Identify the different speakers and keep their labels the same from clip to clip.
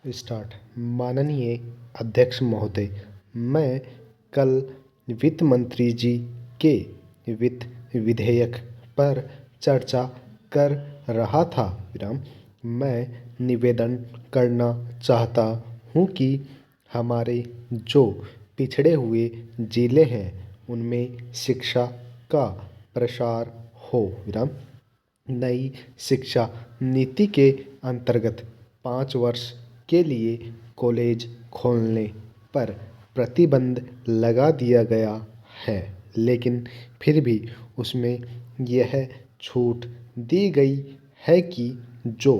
Speaker 1: Start. माननीय अध्यक्ष महोदय, मैं कल वित्त मंत्री जी के वित्त विधेयक पर चर्चा कर रहा था। मैं निवेदन करना चाहता हूँ कि हमारे जो पिछड़े हुए जिले हैं उनमें शिक्षा का प्रसार हो। नई शिक्षा नीति के अंतर्गत 5 वर्ष के लिए कॉलेज खोलने पर प्रतिबंध लगा दिया गया है, लेकिन फिर भी उसमें यह छूट दी गई है कि जो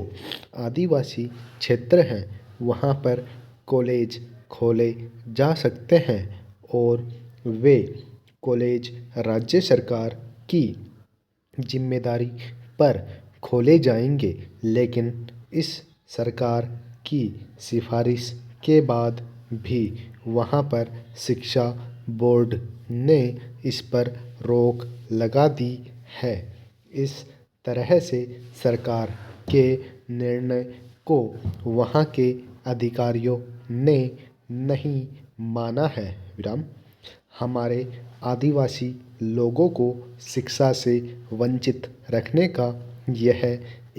Speaker 1: आदिवासी क्षेत्र हैं वहाँ पर कॉलेज खोले जा सकते हैं और वे कॉलेज राज्य सरकार की जिम्मेदारी पर खोले जाएंगे, लेकिन इस सरकार की सिफारिश के बाद भी वहाँ पर शिक्षा बोर्ड ने इस पर रोक लगा दी है। इस तरह से सरकार के निर्णय को वहाँ के अधिकारियों ने नहीं माना है। हमारे आदिवासी लोगों को शिक्षा से वंचित रखने का यह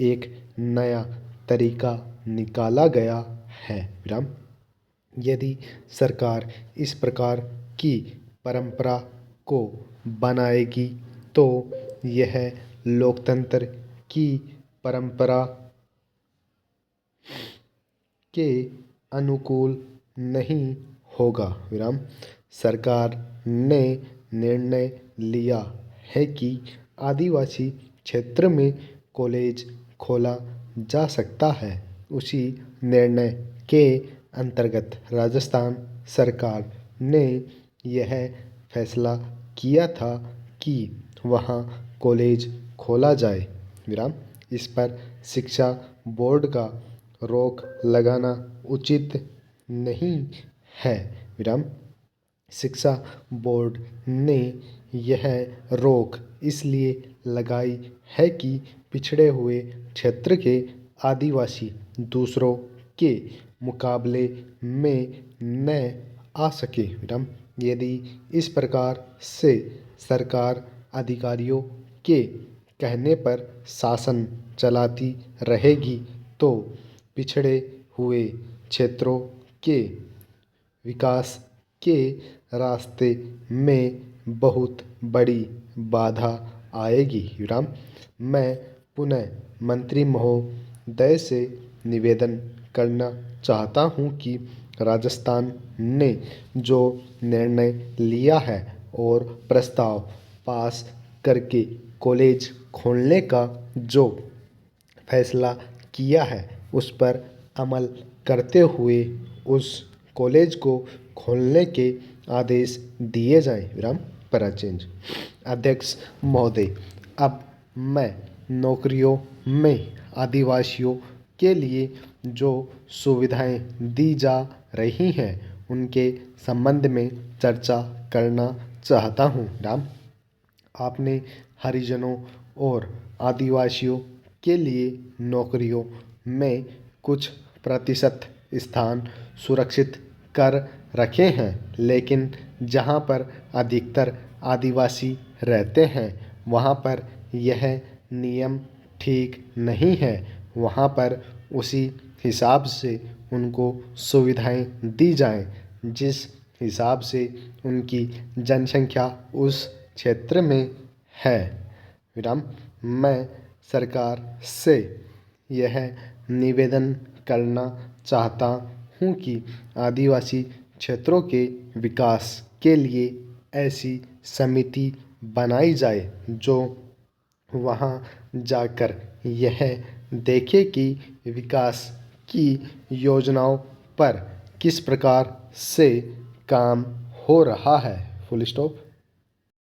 Speaker 1: एक नया तरीका निकाला गया है। यदि सरकार इस प्रकार की परंपरा को बनाएगी तो यह लोकतंत्र की परंपरा के अनुकूल नहीं होगा। सरकार ने निर्णय लिया है कि आदिवासी क्षेत्र में कॉलेज खोला जा सकता है। उसी निर्णय के अंतर्गत राजस्थान सरकार ने यह फैसला किया था कि वहाँ कॉलेज खोला जाए। इस पर शिक्षा बोर्ड का रोक लगाना उचित नहीं है। शिक्षा बोर्ड ने यह रोक इसलिए लगाई है कि पिछड़े हुए क्षेत्र के आदिवासी दूसरों के मुकाबले में न आ सके। यदि इस प्रकार से सरकार अधिकारियों के कहने पर शासन चलाती रहेगी तो पिछड़े हुए क्षेत्रों के विकास के रास्ते में बहुत बड़ी बाधा आएगी। मैं पुनः मंत्री महोदय से निवेदन करना चाहता हूँ कि राजस्थान ने जो निर्णय लिया है और प्रस्ताव पास करके कॉलेज खोलने का जो फैसला किया है उस पर अमल करते हुए उस कॉलेज को खोलने के आदेश दिए जाएं। पैराचेंज। अध्यक्ष महोदय, अब मैं नौकरियों में आदिवासियों के लिए जो सुविधाएं दी जा रही हैं उनके संबंध में चर्चा करना चाहता हूँ। आपने हरिजनों और आदिवासियों के लिए नौकरियों में कुछ प्रतिशत स्थान सुरक्षित कर रखे हैं, लेकिन जहां पर अधिकतर आदिवासी रहते हैं वहां पर यह नियम ठीक नहीं है। वहां पर उसी हिसाब से उनको सुविधाएं दी जाएं जिस हिसाब से उनकी जनसंख्या उस क्षेत्र में है। मैं सरकार से यह निवेदन करना चाहता हूँ कि आदिवासी क्षेत्रों के विकास के लिए ऐसी समिति बनाई जाए जो वहाँ जाकर यह देखे कि विकास की योजनाओं पर किस प्रकार से काम हो रहा है। Full stop.